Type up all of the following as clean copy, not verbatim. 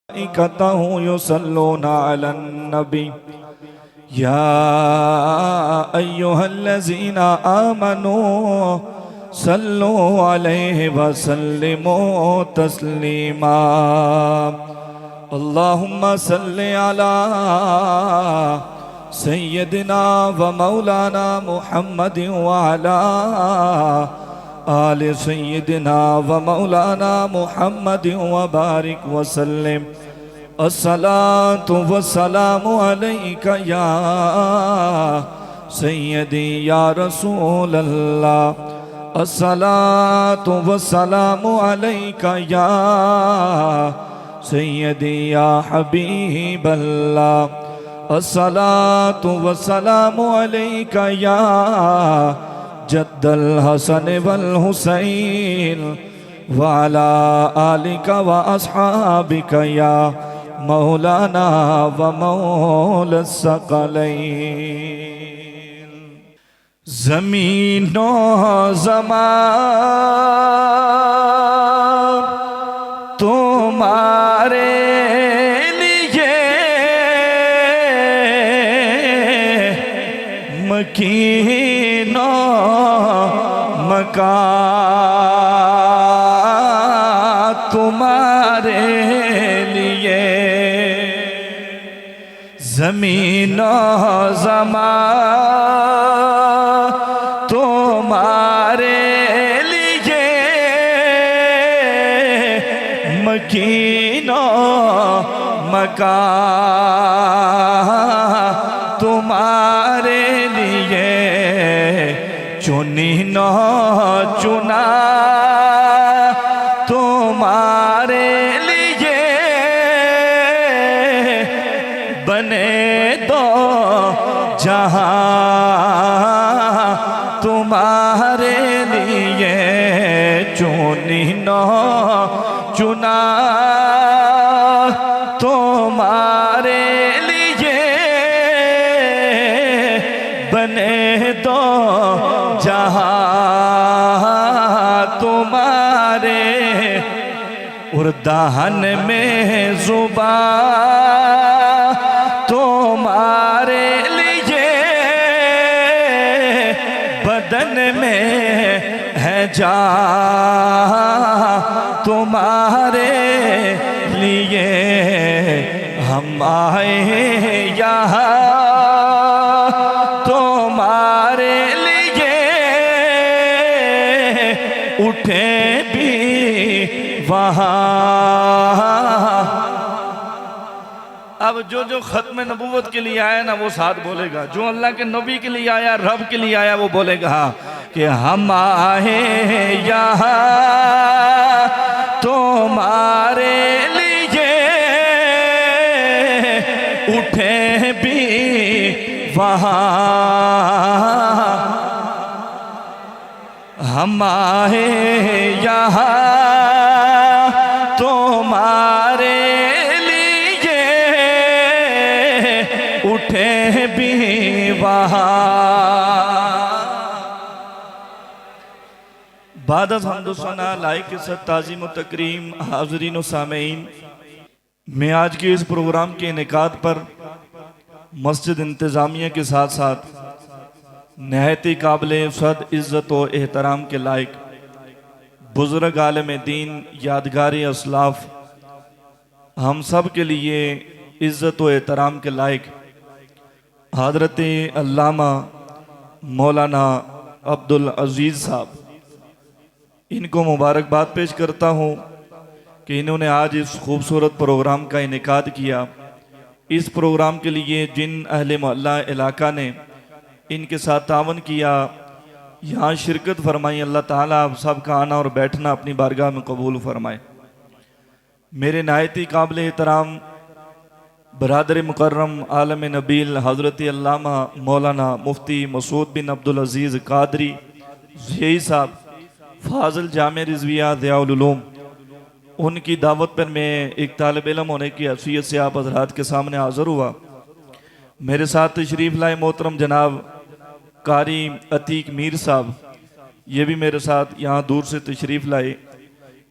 मलाइकतहु युसल्लूना Alan नबी या अय्युहल्लज़ीना आमनू सल्लु अलैहि वसल्लिमू तस्लीमा। अल्लाहुम्मा सल्लि अला सय्यदिना व मौलाना मुहम्मद व अला आले सय्यदिना व मौलाना मुहम्मद व बारिक वसल्लिम। अस्सलातु वस्सलामु अलैका या सय्यदी या रसूल अल्लाह। अस्सलातु वस्सलामु अलैका या सय्यदी या हबीब अल्लाह। अस्सलातु वस्सलामु अलैका या जद्दल हसन वल हुसैन व अला आलिका व अस्हाबिका या मौलाना व मौला सकलैन। ज़मीनो ज़मान तुम्हारे लिए मकीनो मकान तुम्हारे लिए। ज़मीनो ज़मान तुम्हारे लिए मकीनो मकान तुम्हारे लिए। चुनी न चुना तुम्हारे लिए बने दो जहां तुम्हारे लिए। चुनी न चुना तुम्हारे लिए बने दो जहां तुम्हारे। और दाहन में ज़ुबान तुम्हारे लिए बदन में है जान तुम्हारे लिए। हम आए यहाँ तुम्हारे लिए उठे भी वहाँ। अब जो जो खत्म नबूवत के लिए आया ना वो साथ बोलेगा, जो अल्लाह के नबी के लिए आया, रब के लिए आया, वो बोलेगा हाँ कि हम आए यहाँ तुम्हारे लिए उठे भी वहाँ। हम आए यहाँ तुम्हारे लिए उठे भी वहाँ। बाद हम्दुसना लाइक इज़्ज़त ताज़ीम व तकरीम हाज़रीन व सामीन, मैं आज के इस प्रोग्राम के इनेकाद पर मस्जिद इंतज़ामिया के साथ साथ नहायती काबिल सद इज़्ज़त व एहतराम के लायक बुज़ुर्ग आलिम दीन यादगारी असलाफ हम सब के लिए इज़्ज़त व एहतराम के लायक हज़रत अल्लामा मौलाना अब्दुल अज़ीज़ साहब, इनको मुबारकबाद पेश करता हूँ कि इन्होंने आज इस खूबसूरत प्रोग्राम का इनेकाद किया। इस प्रोग्राम के लिए जिन अहले मोहल्ला इलाका ने इनके साथ तावन किया, यहाँ शिरकत फरमाई, अल्लाह ताला आप सब का आना और बैठना अपनी बारगाह में कबूल फरमाए। मेरे नायती काबिल एहतराम बरादर मुकर्रम आलम नबील हज़रत अल्लामा मौलाना मुफ्ती मसूद बिन अब्दुल अज़ीज़ कादरी ज़ेई साहब फाज़िल जामे रिज़विया ज़ियाउल उलूम, उनकी दावत पर मैं एक तालिब इल्म होने की हैसियत से आप हज़रात के सामने हाज़िर हुआ। मेरे साथ तशरीफ़ लाए मोहतरम जनाब कारी अतीक मीर साहब, ये भी मेरे साथ यहाँ दूर से तशरीफ़ लाए।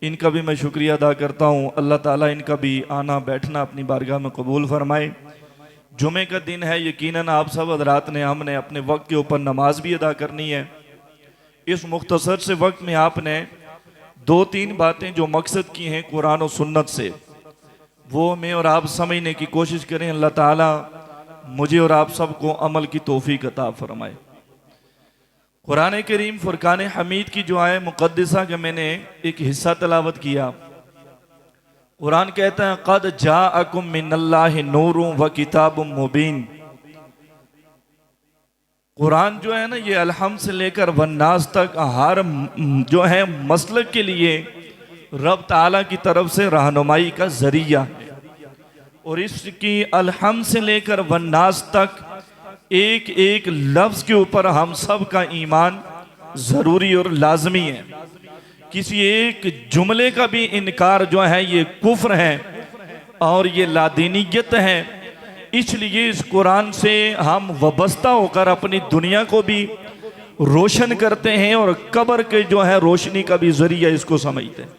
इनका भी मैं शुक्रिया अदा करता हूँ। अल्लाह ताला इनका भी आना बैठना अपनी बारगाह में कबूल फरमाए। जुमे का दिन है, यकीनन आप सब हज़रात ने हमने अपने वक्त के ऊपर नमाज भी अदा करनी है। इस मुख्तसर से वक्त में आपने 2-3 बातें जो मकसद की हैं कुरान और सुन्नत से, वो मैं और आप समझने की कोशिश करें। अल्लाह ताला मुझे और आप सबको अमल की तौफीक अता फरमाए। कुरान करीम फुरकान हमीद की जो आय मुक़द्दसा का मैंने एक हिस्सा तलावत किया। कुरान कहता है क़द जाअकुम मिनल्लाहि नूरुन व किताबुम मुबीन। कुरान जो है ना, ये अलहम से लेकर वन्नास तक हर जो है मसलक के लिए रब ताला की तरफ से रहनुमाई का जरिया है। और इसकी अलहम से लेकर वन्नास तक एक एक लफ्ज के ऊपर हम सब का ईमान जरूरी और लाजमी है। किसी एक जुमले का भी इनकार जो है ये कुफ्र है और ये लादीनियत है। इसलिए इस कुरान से हम वाबस्ता होकर अपनी दुनिया को भी रोशन करते हैं और कब्र के जो है रोशनी का भी जरिया इसको समझते हैं।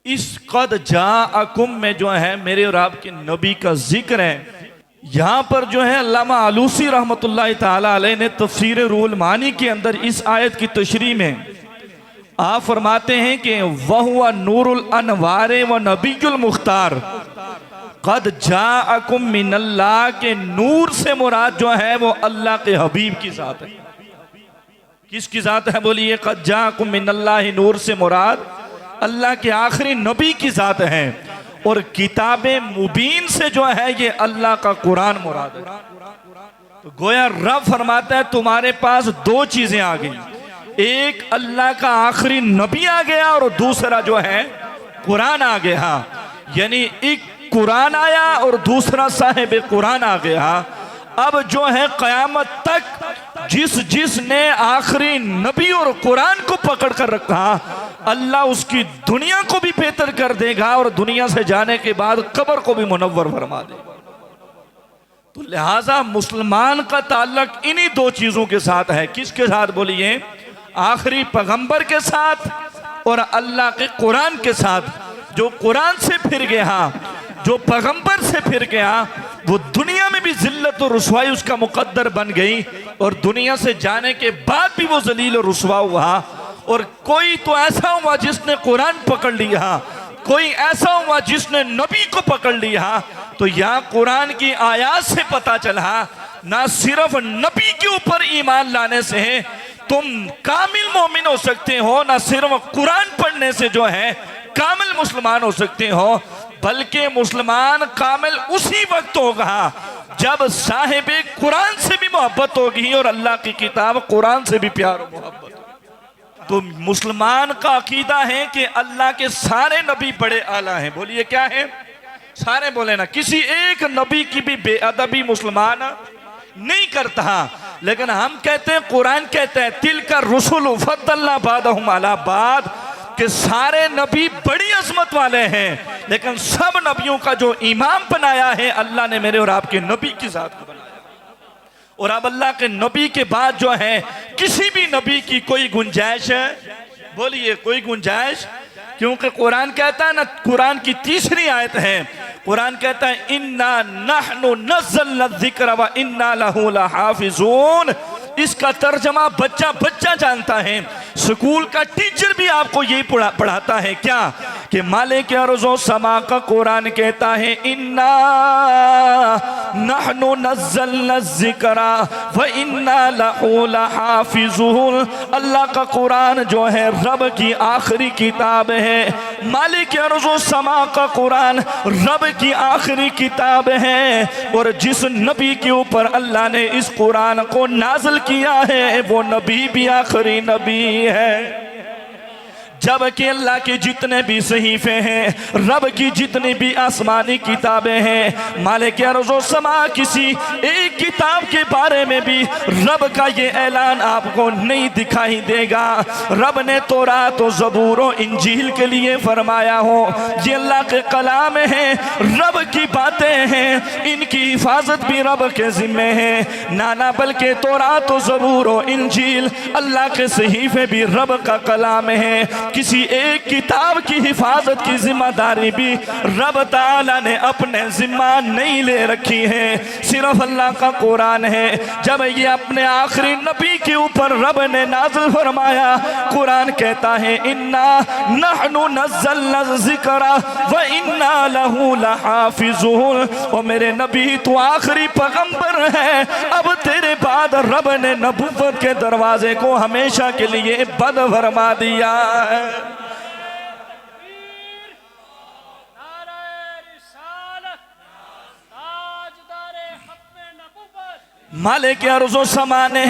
इस क़द जाअकुम में जो है मेरे और आपके नबी का जिक्र है। यहाँ पर जो है अल्लामा आलूसी रहमतुल्लाह ताला अलैह ने तफसीर रूहुल मानी के अंदर इस आयत की तशरीह में आप फरमाते हैं कि वहुवा नूरुल अनवारे व नबीयुल मुख्तार। क़द जाअकुम मिनल्लाह के नूर से मुराद जो है वो अल्लाह के हबीब की ज़ात है। किसकी ज़ात है बोलिए? क़द जाअकुम मिनल्लाह नूर से मुराद अल्लाह के आखिरी नबी की ज़ात है। और किताबे मुबीन से जो है ये अल्लाह का कुरान मुराद है। तो गोया रब फरमाता है तुम्हारे पास 2 चीजें आ गई, एक अल्लाह का आखिरी नबी आ गया और दूसरा जो है कुरान आ गया। यानी एक कुरान आया और दूसरा साहिब कुरान आ गया। अब जो है क़यामत तक जिसने आखिरी नबी और कुरान को पकड़ कर रखा, अल्लाह उसकी दुनिया को भी बेहतर कर देगा और दुनिया से जाने के बाद कब्र को भी मुनव्वर फरमा देगा। तो लिहाजा मुसलमान का ताल्लुक इन्हीं 2 चीजों के साथ है। किसके साथ बोलिए? आखिरी पैगंबर के साथ और अल्लाह के कुरान के साथ। जो कुरान से फिर गया, जो पैगंबर से फिर गया, वो दुनिया में भी जिल्लत और रुसवाई उसका मुकद्दर बन गई और दुनिया से जाने के बाद भी वो जलील और रुसवा हुआ। और कोई तो ऐसा हुआ जिसने कुरान पकड़ लिया, कोई ऐसा हुआ जिसने नबी को पकड़ लिया। तो यहाँ कुरान की आयत से पता चला ना सिर्फ नबी के ऊपर ईमान लाने से तुम कामिल मोमिन हो सकते हो, ना सिर्फ कुरान पढ़ने से जो है कामिल मुसलमान हो सकते हो, बल्कि मुसलमान कामिल उसी वक्त होगा जब साहिब कुरान से भी मोहब्बत होगी और अल्लाह की किताब कुरान से भी प्यार और मोहब्बत। तो मुसलमान का अकीदा है कि अल्लाह के सारे नबी बड़े आला हैं। बोलिए क्या है? सारे बोले ना। किसी एक नबी की भी बेअदबी मुसलमान नहीं करता। लेकिन हम कहते हैं, कुरान कहते हैं तिल का रसूल फद्दलना बादहुम अला बाद, कि सारे नबी बड़ी अजमत वाले हैं, लेकिन सब नबियों का जो इमाम बनाया है अल्लाह ने मेरे और आपके नबी की जात को बनाया। और अब अल्लाह के नबी के बाद जो है किसी भी नबी की कोई गुंजाइश है? बोलिए कोई गुंजाइश? क्योंकि कुरान कहता है ना, कुरान की 3री आयत है, कुरान कहता है इन्ना नहनु नज़्ज़लना ज़िक्र व इन्ना लहू लहाफ़िज़ून। इसका तर्जमा बच्चा जानता है, स्कूल का टीचर भी आपको यही पढ़ाता है क्या कि मालिक अर्ज़ो समा का कुरान कहता है इन्ना नहनु नज़्ज़लना ज़िक्र व इन्ना लहू लहाफ़िज़ून। अल्लाह का कुरान जो है रब की आखिरी किताब है। मालिक अर्ज़ो समा का कुरान रब की आखिरी किताब है। और जिस नबी के ऊपर अल्लाह ने इस कुरान को नाज़िल किया है वो नबी भी आखिरी नबी है। जबकि अल्लाह के जितने भी सहीफे हैं, रब की जितनी भी आसमानी किताबें हैं, मालिक अर्ज़ो समा किसी एक किताब के बारे में भी रब का ये ऐलान आपको नहीं दिखाई देगा। रब ने तौरात और ज़बूर और इंजील के लिए फरमाया हो ये अल्लाह के कलाम हैं, रब की बातें हैं, इनकी हिफाजत भी रब के ज़िम्मे है। नाना बल्कि तौरात और ज़बूर और इंजील अल्लाह के सहीफे भी रब का कलाम है। किसी एक किताब की हिफाजत की जिम्मेदारी भी रब ताला ने अपने जिम्मा नहीं ले रखी है, सिर्फ अल्लाह का कुरान है। जब ये अपने आखिरी नबी के ऊपर रब ने नाज़िल फरमाया, कुरान कहता है इन्ना नहनु नज़्ज़लना ज़िक्रा व इन्ना लहू लहाफ़िज़ून। और मेरे नबी तू आखिरी पैगंबर है, अब तेरे बाद रब ने नबुव्वत के दरवाजे को हमेशा के लिए बंद फरमा दिया है। मालिक अर्ज़ो समा ने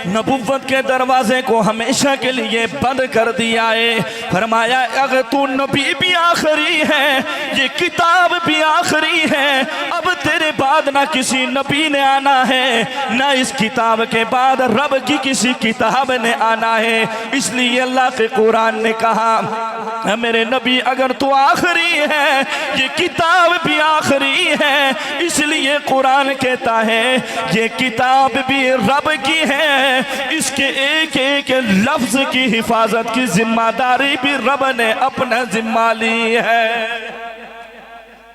नबुव्वत के दरवाजे को हमेशा के लिए बंद कर दिया है। फरमाया अगर तू नबी भी आखिरी है, ये किताब भी आखिरी है, अब तेरे बाद ना किसी नबी ने आना है, ना इस किताब के बाद रब की किसी किताब ने आना है। इसलिए अल्लाह के कुरान ने कहा मेरे नबी अगर तू आखिरी है, ये किताब भी आखिरी है, इसलिए कुरान कहता है ये किताब भी रब की है, इसके एक एक लफ्ज की हिफाजत की जिम्मेदारी भी रब ने अपना जिम्मा ली है।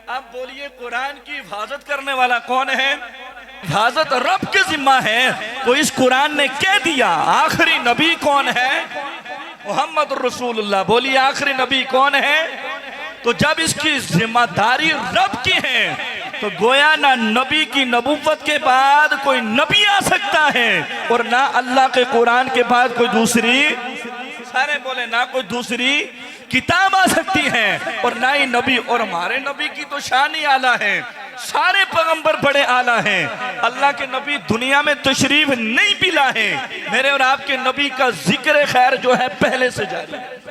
अब बोलिए कुरान की हिफाजत करने वाला कौन है? हिफाजत रब के जिम्मा है। तो इस कुरान ने कह दिया आखिरी नबी कौन है? मोहम्मद रसूलुल्लाह। बोलिए आखिरी नबी कौन है? तो जब इसकी जिम्मेदारी रब की है तो गोया ना नबी की नबुव्वत के बाद कोई नबी आ सकता है और ना अल्लाह के कुरान के बाद कोई दूसरी, सारे बोले ना कोई दूसरी किताब आ सकती है और ना ही नबी। और हमारे नबी की तो शान ही आला है, सारे पैगंबर बड़े आला हैं। अल्लाह के नबी दुनिया में तशरीफ नहीं भी लाए, मेरे और आपके नबी का जिक्र खैर जो है पहले से जारी है।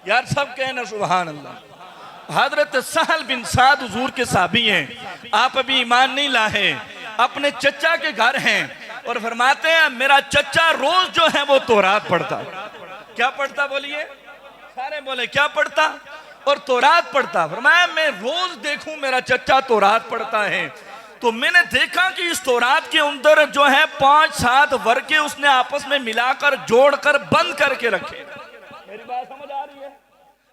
यार सब कहना सुभान अल्लाह। हजरत सहल बिन साद हुजूर के साहबी हैं, आप अभी ईमान नहीं लाए, अपने चचा के घर हैं और फरमाते हैं मेरा चचा रोज जो है वो तौरात पढ़ता। क्या पढ़ता? बोलिए सारे बोले क्या पढ़ता? और तौरात पढ़ता। फरमाया मैं रोज देखूं मेरा चचा तौरात पढ़ता है, तो मैंने देखा कि इस तौरात के अंदर जो है 5-7 वर्के उसने आपस में मिलाकर जोड़कर बंद करके रखे। मेरी बात समझ आ रही है?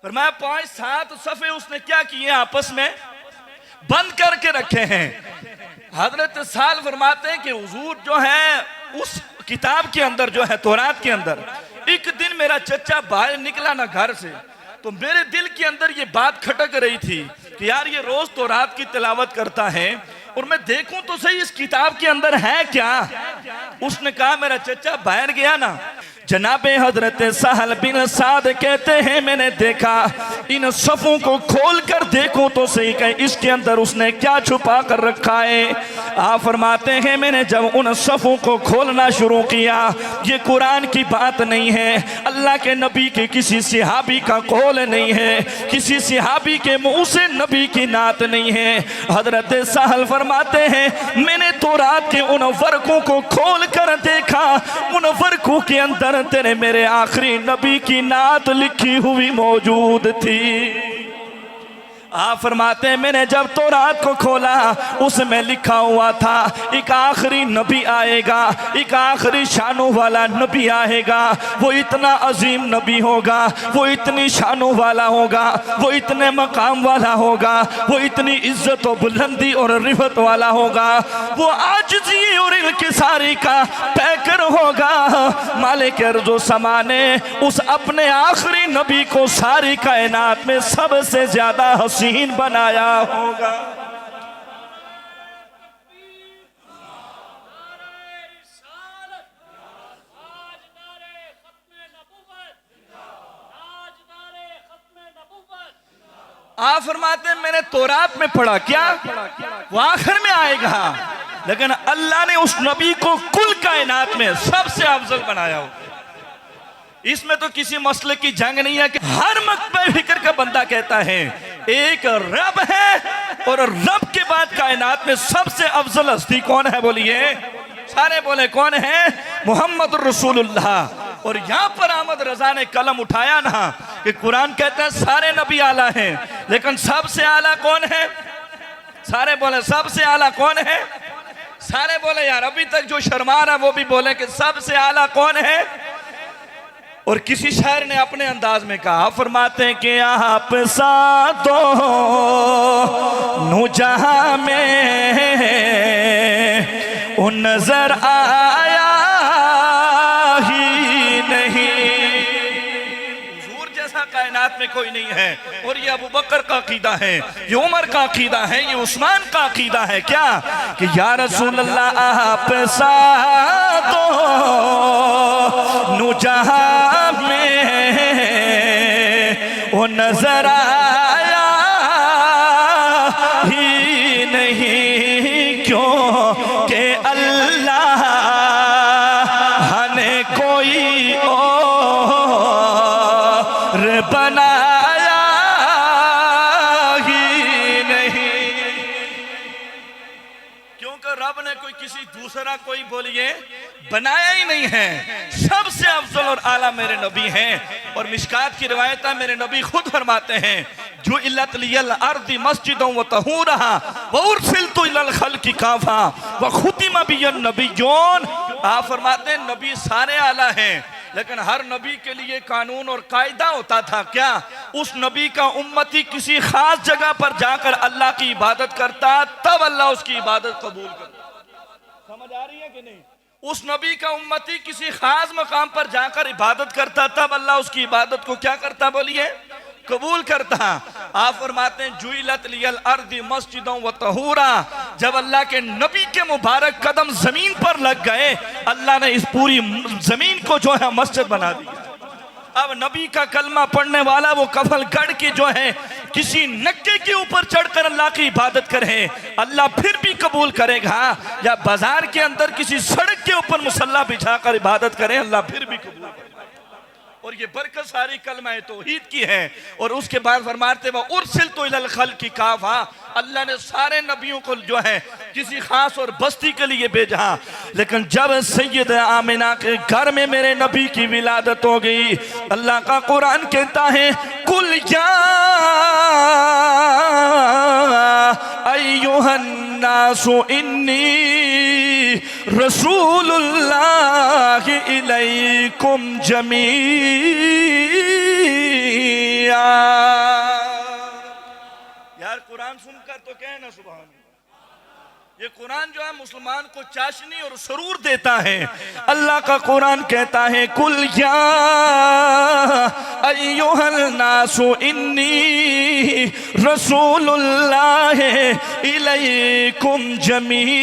फरमाया 5-7 सफ़े उसने क्या किए आपस में बंद करके रखे हैं। हजरत साल फरमाते हैं कि हुजूर जो है उस किताब के अंदर जो है तौरात के अंदर, एक दिन मेरा चचा बाहर निकला ना घर से, तो मेरे दिल के अंदर ये बात खटक रही थी कि यार ये रोज तौरात की तिलावत करता है और मैं देखूं तो सही इस किताब के अंदर है क्या। उसने कहा मेरा चचा बाहर गया ना, जनाबे हजरत सहल बिन साद कहते हैं मैंने देखा इन सफ़ों को खोल कर देखो तो सही कहीं इसके अंदर उसने क्या छुपा कर रखा है। आप फरमाते हैं मैंने जब उन सफ़ों को खोलना शुरू किया, ये कुरान की बात नहीं है, अल्लाह के नबी के किसी सिहाबी का कौल नहीं है, किसी सिहाबी के मुंह से नबी की नात नहीं है। हजरत सहल फरमाते हैं मैंने तौरात के उन वर्कों को खोल कर देखा, उन वर्कों के अंदर तेरे मेरे आखिरी नबी की नात लिखी हुई मौजूद थी। आप फरमाते हैं मैंने जब तौरात को खोला उसमें लिखा हुआ था एक आखिरी नबी आएगा, एक आखिरी शानों वाला नबी आएगा, वो इतना अजीम नबी होगा, वो इतनी शानों वाला होगा, वो इतने मकाम वाला होगा, वो इतनी इज्जत और बुलंदी और रिफत वाला होगा, वो आजिज़ी और इंकिसारी का पैकर होगा। मालिक अर्ज़ो समा ने उस अपने आखिरी नबी को सारी कायनात में सबसे ज्यादा हसीन बनाया होगा। आप फरमाते हैं मैंने तौरात में पढ़ा, क्या वो आखिर में आएगा, लेकिन अल्लाह ने उस नबी को कुल कायनात में सबसे अफजल बनाया हो। इसमें तो किसी मसले की जंग नहीं है कि हर मकबे फिक्र का बंदा कहता है एक रब है और रब के बाद कायनात में सबसे अफजल हस्ती कौन है? बोलिए सारे बोले कौन है? मोहम्मद रसूलुल्लाह। और यहाँ पर अहमद रजा ने कलम उठाया ना कि कुरान कहता है सारे नबी आला हैं, लेकिन सबसे आला कौन है? सारे बोले सबसे आला कौन है? सारे बोले यार अभी तक जो शर्मा रहा वो भी बोले कि सबसे आला कौन है? और किसी शायर ने अपने अंदाज में कहा, फरमाते हैं कि आप सातो नु जहां में वो नजर आया ही नहीं। हुजूर जैसा कायनात में कोई नहीं है। और ये अबू बकर का अकीदा है, ये उमर का अकीदा है, ये उस्मान का अकीदा है। क्या कि या रसूल अल्लाह आप सातो नु जहां में वो नजर आया ही नहीं, क्यों कि अल्लाह ने कोई और बनाया ही नहीं। क्योंकि रब ने कोई किसी दूसरा कोई बोलिए बनाया ही नहीं है। सबसे अफजल और आला मेरे नबी हैं। और मिशकात की रिवायत है, मेरे नबी खुद फरमाते हैं, जो इल्लत लियल अर्दी मस्जिदों व तहूरहा व उरसिलतु इलल खल्क़ि काफ़ा व खुतिमा बियन नबिय्यून। आप फरमाते हैं नबी सारे आला हैं, लेकिन हर नबी के लिए कानून और कायदा होता था। क्या उस नबी का उम्मती किसी खास जगह पर जाकर अल्लाह की इबादत करता, तब अल्लाह उसकी इबादत कबूल करता। समझ आ रही है कि नहीं? उस नबी का उम्मती किसी खास मकाम पर जाकर इबादत करता, तब अल्लाह उसकी इबादत को क्या करता, बोलिए, कबूल करता। आप फरमाते हैं जुइलत लियल अर्दी मस्जिदों व तहूरा। जब अल्लाह के नबी के मुबारक कदम जमीन पर लग गए, अल्लाह ने इस पूरी जमीन को जो है मस्जिद बना दी। अब नबी का कलमा पढ़ने वाला वो कफल गढ़ के जो है किसी नक्के के ऊपर चढ़कर अल्लाह की इबादत करे, अल्लाह फिर भी कबूल करेगा। या बाजार के अंदर किसी सड़क के ऊपर मुसल्ला बिछाकर इबादत करे, अल्लाह फिर भी कबूल करेगा। और ये बरकत सारी कलमा तौहीद की है। और उसके बाद फरमाते वो उरसिलतु इलल खल्क़ि काफ़ा, अल्लाह ने सारे नबियों को जो है किसी खास और बस्ती के लिए भेजा। लेकिन जब सैयद आमिना के घर में मेरे नबी की विलादत हो गई, अल्लाह का कुरान कहता है, कुल या अय्युहन नासु इन्नी रसूलुल्लाहि इलैकुम जमीआ। यार कुरान सुनकर तो कहे ना सुभान अल्लाह। ये कुरान जो है मुसलमान को चाशनी और सुरूर देता है। अल्लाह का कुरान कहता है, कुल या अय्युहल नासु इन्नी रसूलुल्लाहि इलैकुम जमीआ।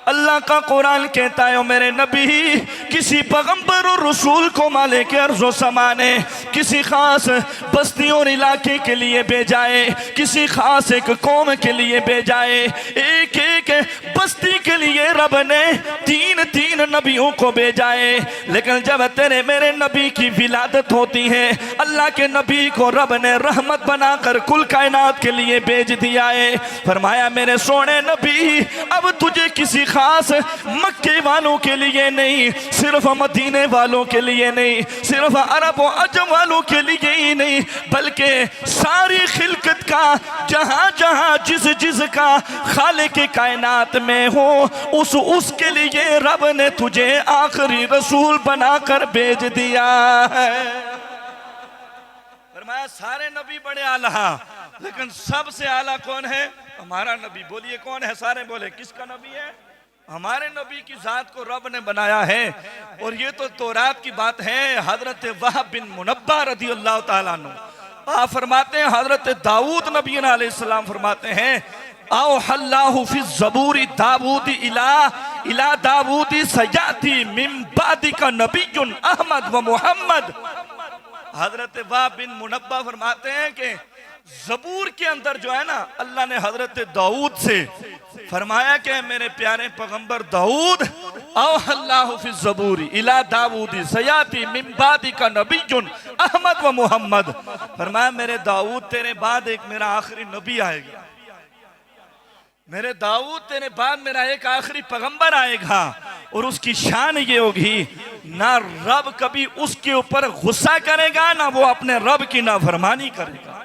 अल्लाह का कुरान कहता है, मेरे नबी किसी पैगंबर और रसूल को मालिक अर्ज़ व समा ने किसी खास बस्ती और इलाके के लिए भेजाए, किसी खास एक कौम के लिए भेजाए। एक एक बस्ती के लिए रब ने तीन तीन नबियों को भेजाए। लेकिन जब तेरे मेरे नबी की विलादत होती है, अल्लाह के नबी को रब ने रहमत बनाकर कुल कायनात के लिए भेज दिया है। फरमाया, मेरे सोने नबी, अब तुझे किसी खास मक्के वालों के लिए नहीं, सिर्फ मदीने वालों के लिए नहीं, सिर्फ अरब और अजम वालों के लिए ही नहीं, बल्कि सारी खिलकत का जहां जहां जिस जिस का खालिक के कायनात में हो, उसके लिए रब ने तुझे आखिरी रसूल बनाकर भेज दिया है। फरमाया, सारे नबी बड़े आला, लेकिन सबसे आला कौन है? हमारा नबी। बोलिए कौन है? सारे बोले, किसका नबी है? हमारे नबी की जात को रब ने बनाया है। और ये तो तौरात की बात है। हजरत वहाब बिन मुनब्बा रदियल्लाहु ताला अन्हु आप फरमाते हैं, हजरत दाऊद नबी अलैहिस्सलाम फरमाते हैं, आओ हल्लाहु फी ज़बूरी दाऊदी इला दाऊदी सयाती मिन बादिका नबियुन अहमद व मुहम्मद। हजरत वहाब बिन मुनब्बा फरमाते हैं कि ज़बूर के अंदर जो है ना, अल्लाह ने हजरत दाऊद से फरमाया कि मेरे प्यारे पैगंबर दाऊद, आओ अल्लाह फी ज़बूरी इला दाऊदी सयाती मिन बादिका नबियुन अहमद व मुहम्मद। फरमाया, मेरे दाऊद तेरे बाद एक मेरा आखिरी नबी आएगा, मेरे दाऊद तेरे बाद मेरा एक आखिरी पैगंबर आएगा। और उसकी शान ये होगी, ना रब कभी उसके ऊपर गुस्सा करेगा, ना वो अपने रब की नाफरमानी करेगा।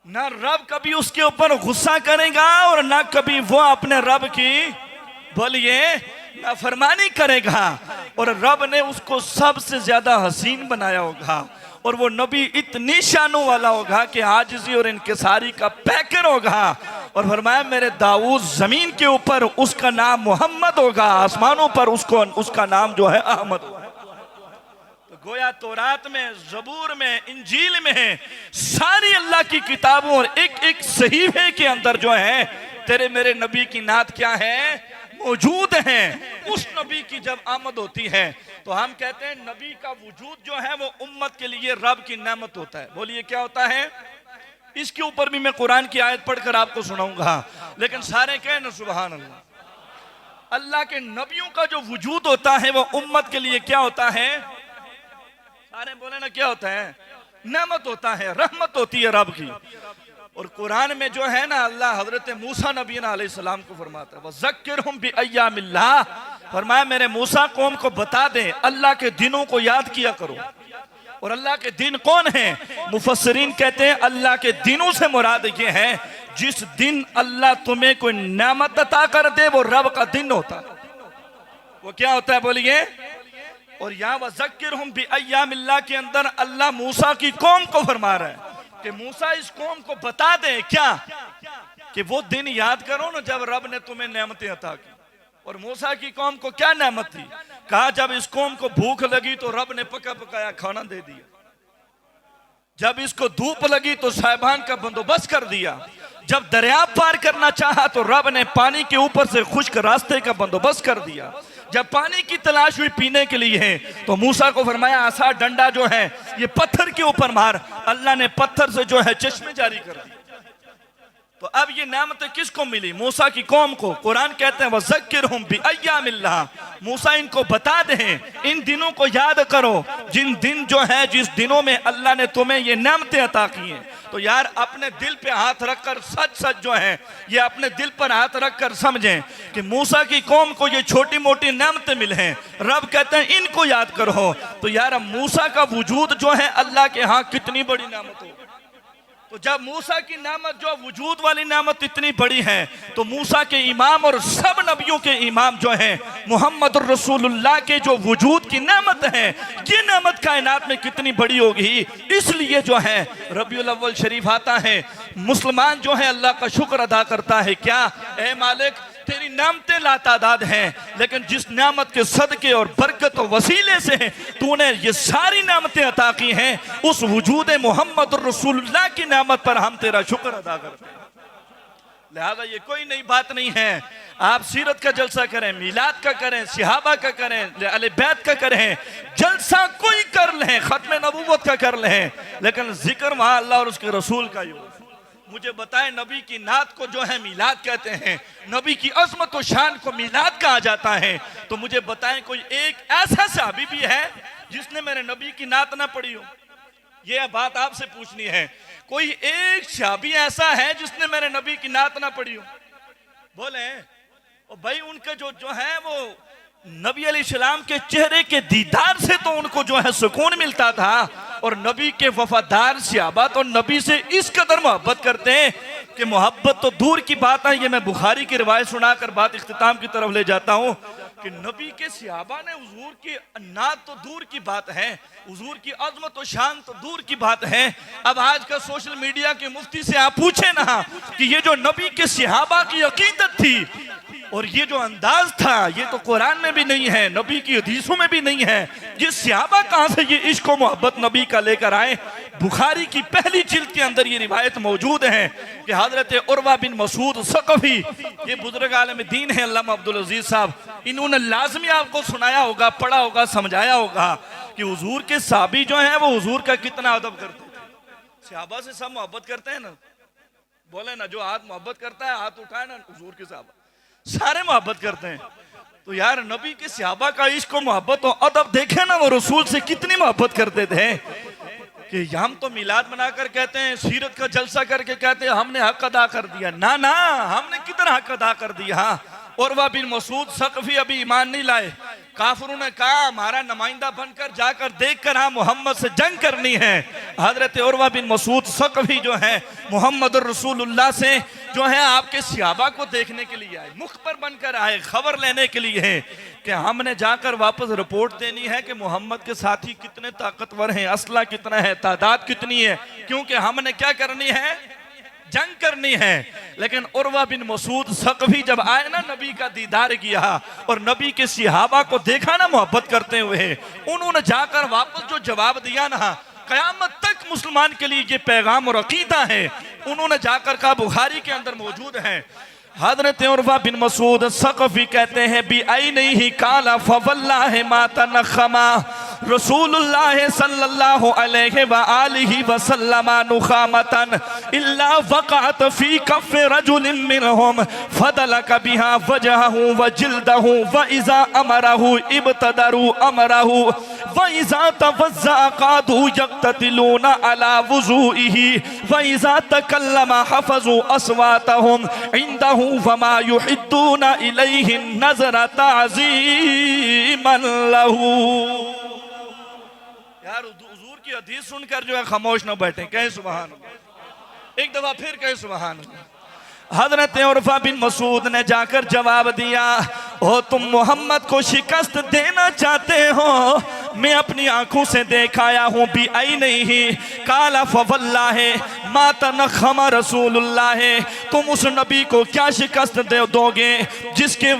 ना रब कभी उसके ऊपर गुस्सा करेगा और ना कभी वो अपने रब की बोलिए नाफरमानी करेगा और रब ने उसको सबसे ज्यादा हसीन बनाया होगा और वो नबी इतनी शानों वाला होगा कि आजिज़ी और इनकिसारी का पैकर होगा। और फरमाया मेरे दाऊद जमीन के ऊपर उसका नाम मोहम्मद होगा, आसमानों पर उसका नाम जो है अहमद होगा। तो गोया तौरात में, ज़बूर में, इंजील में, सारी अल्लाह की किताबों और एक एक सहीफे के अंदर जो है तेरे मेरे नबी की नात क्या है, मौजूद हैं। उस नबी की जब आमद होती है तो हम कहते हैं नबी का वजूद जो है वो उम्मत के लिए रब की नेमत होता है। बोलिए क्या होता है? इसके ऊपर भी मैं कुरान की आयत पढ़कर आपको सुनाऊंगा, लेकिन सारे कहें ना सुभान अल्लाह। अल्लाह के नबियों का जो वजूद होता है वो उम्मत के लिए क्या होता है? सारे बोले ना क्या होता है? नेमत होता है, रहमत होती है रब की। और कुरान में जो है ना अल्लाह हजरत मूसा नबी अलैहिस्सलाम को फरमाता है वज़क्किरहुम बिअय्यामिल्लाह, फरमाया मेरे मूसा कौम को बता दे अल्लाह के दिनों को याद किया करो। और अल्लाह के दिन कौन है? मुफस्सिरीन कहते हैं अल्लाह के दिनों से मुराद ये है जिस दिन अल्लाह तुम्हें कोई नेमत अता कर दे वो रब का दिन होता है। वो क्या होता है बोलिए? और यहाँ वज़क्किरहुम बिअय्यामिल्लाह के अंदर अल्लाह मूसा की कौम को फरमा रहा है कि मूसा इस कौम को बता दे क्या कि वो दिन याद करो ना जब रब ने तुम्हें नेमतें अता की। और मूसा की कौम को क्या नेमत थी? कहा जब इस कौम को भूख लगी तो रब ने पका पकाया खाना दे दिया, जब इसको धूप लगी तो साहिबान का बंदोबस्त कर दिया, जब दरिया पार करना चाहा तो रब ने पानी के ऊपर से खुश्क रास्ते का बंदोबस्त कर दिया, जब पानी की तलाश हुई पीने के लिए है तो मूसा को फरमाया आसा डंडा जो है ये पत्थर के ऊपर मार, अल्लाह ने पत्थर से जो है चश्मे जारी कर दिए। तो अब ये नेमतें किसको मिली? मूसा की कौम को। कुरान कहते हैं वज़क्किरहुम बिअय्यामिल्लाह, मूसा इनको बता दें इन दिनों को याद करो जिन दिन जो है जिस दिनों में अल्लाह ने तुम्हें ये नेमतें अता की हैं। तो यार अपने दिल पे हाथ रखकर सच सच जो है ये अपने दिल पर हाथ रखकर समझें कि मूसा की कौम को ये छोटी मोटी नेमतें मिले हैं, रब कहते हैं इनको याद करो। तो यार मूसा का वजूद जो है अल्लाह के यहाँ कितनी बड़ी नेमत हो। तो जब मूसा की नेमत जो वजूद वाली नेमत इतनी बड़ी है तो मूसा के इमाम और सब नबियों के इमाम जो हैं मोहम्मद रसूलुल्लाह के जो वजूद की नेमत है ये नेमत कायनात में कितनी बड़ी होगी। इसलिए जो है रबीउल अव्वल शरीफ आता है, मुसलमान जो है अल्लाह का शुक्र अदा करता है क्या, ए मालिक तेरी नेमतें लातादाद हैं, लेकिन जिस नेमत के सदके और बरकत और वसीले से तूने ये सारी नेमतें अता की हैं उस वजूद मोहम्मद रसूलुल्लाह की नेमत पर हम तेरा शुक्र अदा करते हैं। लिहाजा ये कोई नई बात नहीं है। आप सीरत का जलसा करें, मीलाद का करें, सिहाबा का करें, अहले बैत का करें, जलसा कोई कर लें, खत्म नबूवत का कर लें, लेकिन जिक्र वहाँ अल्लाह और उसके रसूल का ही हो। मुझे बताएं नबी की नात को जो है मीलाद कहते हैं, नबी की अजमत और शान को मीलाद कहा जाता है। तो मुझे बताएं कोई एक ऐसा सहाबी भी है जिसने मेरे नबी की नात ना पढ़ी हो? ये बात आपसे पूछनी है। कोई एक सहाबी ऐसा है जिसने मेरे नबी की नात ना पढ़ी हो? बोले और भाई उनके जो है वो नबी अलैहिस्सलाम के चेहरे के दीदार से तो उनको जो है सुकून मिलता था और नबी के वफादार सहाबा तो नबी से इस कदर मोहब्बत करते हैं कि मोहब्बत तो दूर की बात है। ये मैं बुखारी की रिवायत सुनाकर बात इख्तिताम की तरफ ले जाता हूँ कि नबी के सहाबा ने हुजूर की नात तो दूर की बात है, हुजूर की अजमत और शान तो दूर की बात है। अब आज का सोशल मीडिया के मुफ्ती से आप पूछे ना कि ये जो नबी के सहाबा की अकीदत थी और ये जो अंदाज था ये तो कुरान में भी नहीं है, नबी की हदीसों में भी नहीं है। ये सहाबा कहाँ से ये इश्क और मोहब्बत नबी का लेकर आए? बुखारी की पहली जिल्द के अंदर ये रिवायत मौजूद है कि हजरत उर्वा बिन मसूद सकफी, ये बुजुर्ग आलम दीन है अल्लामा अब्दुल अजीज साहब, इन्होंने लाजमी आपको सुनाया होगा, पढ़ा होगा, समझाया होगा कि हुजूर के साहबी जो है वो हुजूर का कितना अदब करते थे। सहाबा से सब मोहब्बत करते हैं ना, बोले ना जो हाथ मोहब्बत करता है हाथ उठाए ना, हुजूर के साहबा सारे मोहब्बत करते हैं। तो यार नबी के सहाबा का इश्क और मोहब्बत और अदब देखे ना, वो रसूल से कितनी मोहब्बत करते थे कि हम तो मिलाद मनाकर कहते हैं, सीरत का जलसा करके कहते हैं हमने हक अदा कर दिया। ना ना, हमने कितना हक अदा कर दिया। उर्वा बिन मसूद सकफी अभी ईमान नहीं लाए, काफिरों ने कहा हमारा नुमाइंदा बनकर जाकर देखकर हाँ मोहम्मद से जंग करनी है। हजरत उर्वा बिन मसूद सकफी जो है मोहम्मद रसूलुल्लाह से जो है आपके सहाबा को देखने के लिए आए, मुखबर बनकर आए, खबर लेने के लिए है कि हमने जाकर वापस रिपोर्ट देनी है कि मोहम्मद के साथी कितने ताकतवर हैं, असला कितना है, तादाद कितनी है, क्योंकि हमने क्या करनी है, जंग करनी है। लेकिन उर्वा बिन मसूद सकफी जब आए ना, नबी का दीदार किया और नबी के सहाबा को देखा ना मोहब्बत करते हुए, उन्होंने जाकर वापस जो जवाब दिया ना, कयामत तक मुसलमान के लिए ये पैगाम और अकीदा है। उन्होंने जाकर कहा, बुखारी के अंदर मौजूद है, हजरत उर्वा बिन मसूद सकफी कहते हैं, बी आई नहीं ही काला फवल्लाह माता नखमा रसूलुल्लाह सल्लल्लाहु अलैहि व आलिहि वसल्लम नुखामतन इल्ला वक़अत फी कफ रजुलिन मिनहुम फदलक बिहा वजहहु व जिल्दहु व इज़ा अमरहु इब्तदरु अमरहु व इज़ा तवज़्ज़ा क़ादू यक़ततिलूना अला वुज़ूइही व इज़ा तकल्लम हफ़ज़ू अस्वातहुम इंदहु वमा युहिद्दूना इलैहि नज़र ताज़ीमन लहू। यार हुजूर की हदीस सुनकर जो है खामोश न बैठे, कहे सुभान अल्लाह, एक दफा फिर कहे सुभान अल्लाह। हजरत उर्वा बिन मसूद ने जाकर जवाब दिया, ओ तुम मोहम्मद को शिकस्त देना चाहते हो, मैं अपनी आंखों से देख आया हूँ, भी आई नहीं ही काला फवल्लाह माता नखमा रसूलुल्लाह, तुम उस नबी को क्या शिकस्त दे दोगे जिसके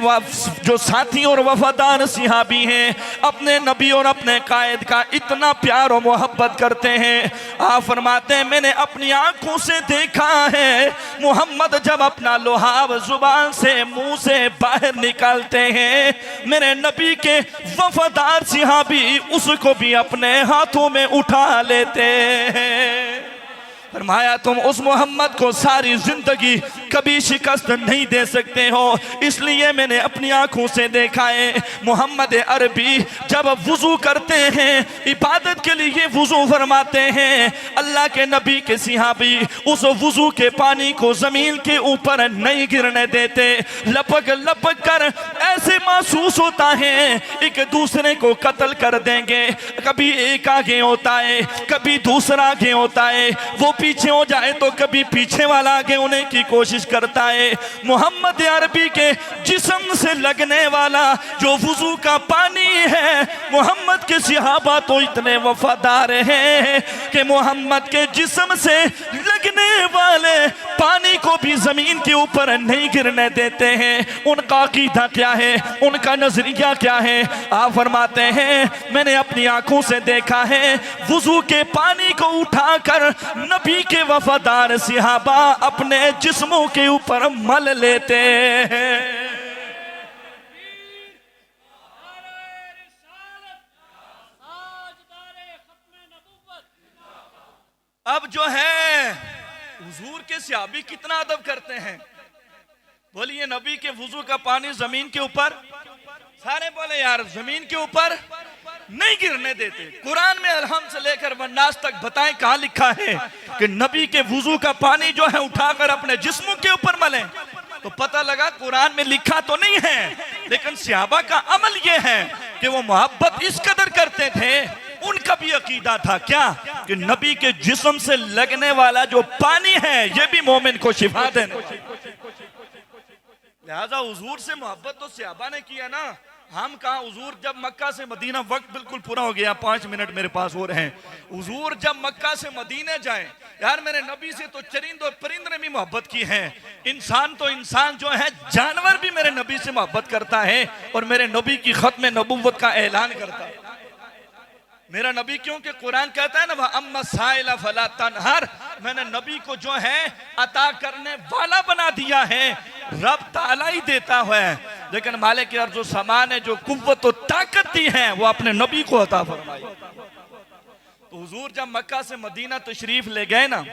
जो साथी और वफादार सिहाबी हैं, अपने नबी और अपने कायद का इतना प्यार और मोहब्बत करते हैं। आप फरमाते हैं, मैंने अपनी आंखों से देखा है, मोहम्मद जब अपना लोहाब जुबान से मुंह से बाहर निकालते हैं, मेरे नबी के वफादार सिहाबी उसको भी अपने हाथों में उठा लेते हैं। फरमाया, तुम उस मोहम्मद को सारी जिंदगी कभी शिकस्त नहीं दे सकते हो, इसलिए मैंने अपनी आंखों से देखा है। मोहम्मद अरबी जब वुजू करते हैं, इबादत के लिए वुजू फरमाते हैं, अल्लाह के नबी के सिहाबी उस वुजू के पानी को जमीन के ऊपर नहीं गिरने देते, लपक लपक कर ऐसे महसूस होता है एक दूसरे को कत्ल कर देंगे। कभी एक आगे होता है, कभी दूसरा आगे होता है, वो पीछे हो जाए तो कभी पीछे वाला आगे होने की कोशिश करता है। मोहम्मद अरबी के जिस्म से लगने वाला जो वुजू का पानी है, मोहम्मद के सहाबा तो इतने वफादार हैं कि मोहम्मद के जिस्म से लगने वाले पानी को भी जमीन के ऊपर नहीं गिरने देते हैं। उनका अकीदा क्या है, उनका नजरिया क्या है? आप फरमाते हैं, मैंने अपनी आंखों से देखा है, वुजू के पानी को उठाकर नबी के वफादार सिहाबा अपने जिस्मों के ऊपर मल लेते हैं। अब जो है हुजूर के सहाबी कितना अदब करते हैं, बोलिए नबी के वुजू का पानी जमीन के ऊपर, सारे बोले यार जमीन के ऊपर नहीं गिरने देते। कुरान में अलहम से लेकर वन्नास तक बताएं कहां लिखा है कि नबी के वुजू का पानी जो है उठाकर अपने जिस्मों के ऊपर मलें? तो पता लगा कुरान में लिखा तो नहीं है, लेकिन सहाबा का अमल ये है कि वो मोहब्बत इस कदर करते थे, उनका भी अकीदा था क्या कि नबी के जिस्म से लगने वाला जो पानी है ये भी मोमिन को शिफा देना। लिहाजा हुजूर से मोहब्बत तो सहाबा ने किया ना, हम कहा हुजूर जब मक्का से मदीना, वक्त बिल्कुल पूरा हो गया, 5 मिनट मेरे पास हो रहे हैं। हुजूर जब मक्का से मदीने जाए, यार मेरे नबी से तो चरिंद और परिंद ने भी मोहब्बत की है, इंसान तो इंसान जो है जानवर भी मेरे नबी से मोहब्बत करता है और मेरे नबी की खत्म नबुव्वत का ऐलान करता है। मेरा नबी, क्योंकि कुरान कहता है ना, अम्मा साइला फला तनहर, मैंने नबी को जो है अता करने वाला बना दिया है, रब ताला ही देता है, लेकिन मालिक अर्ज़ व समा ने जो कुव्वत और ताकत दी है वो अपने नबी को अता फरमाई। तो हुजूर जब मक्का से मदीना तशरीफ ले गए ना,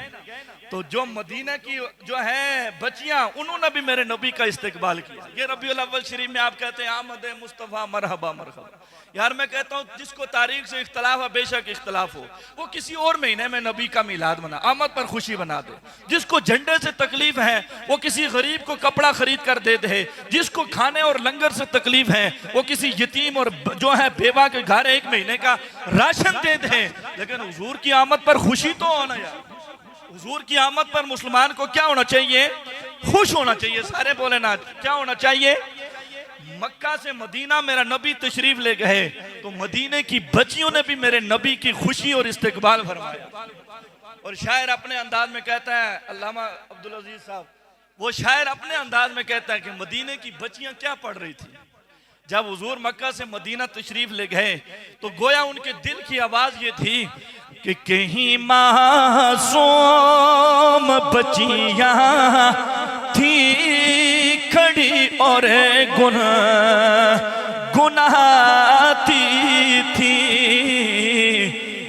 तो जो मदीना की जो है बच्चियां, उन्होंने भी मेरे नबी का इस्तकबाल किया। ये रबीउल अव्वल शरीफ में आप कहते हैं आमद मुस्तफ़ा मरहबा मरहबा। यार मैं कहता हूँ जिसको तारीख से इख्तलाफ है, बेशक इख्तलाफ हो, वो किसी और महीने में नबी का मिलाद मना, आमद पर खुशी बना दे। जिसको झंडे से तकलीफ है वो किसी गरीब को कपड़ा खरीद कर दे दे, जिसको खाने और लंगर से तकलीफ है वो किसी यतीम और जो है बेवा के घर 1 महीने का राशन दे दे। लेकिन हुजूर की आमद पर खुशी तो होना यार, हुजूर की आमद पर मुसलमान को क्या होना चाहिए? खुश होना चाहिए। सारे बोले ना, क्या होना चाहिए? मक्का से मदीना मेरा नबी तशरीफ ले गए तो मदीने की बच्चियों ने भी मेरे नबी की खुशी और इस्तकबाल फरमाया। और शायर अपने अंदाज में कहता है, अल्लामा अब्दुल अजीज साहब, वो शायर अपने अंदाज में कहता है कि मदीने की बच्चियां क्या पढ़ रही थी जब हुजूर मक्का से मदीना तशरीफ ले गए, तो गोया उनके दिल की आवाज ये थी कि कहीं मासूम बच्चियां थी खड़ी और गुनाहती थी,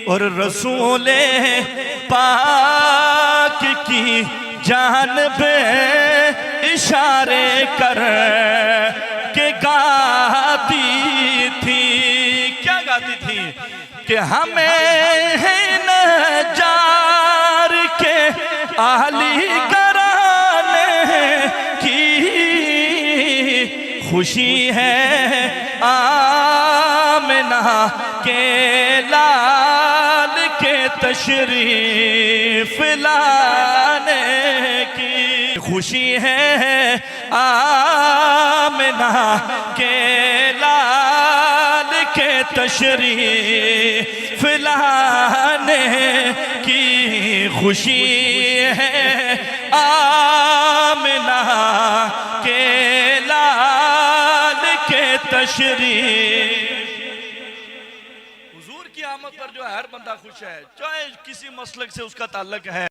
और रसूले पाक की जानबे इशारे कर के गाती थी। क्या गाती थी? कि हमें है नजार के आली कराने की खुशी है, आमिना के लाल के तशरीफ लाने की खुशी है, आमिना के लाल के तशरीफ लाने की खुशी है, आमिना के लाल के तशरीफ। हुजूर की आमद पर जो हर बंदा खुश है, चाहे किसी मसलक से उसका ताल्लुक है।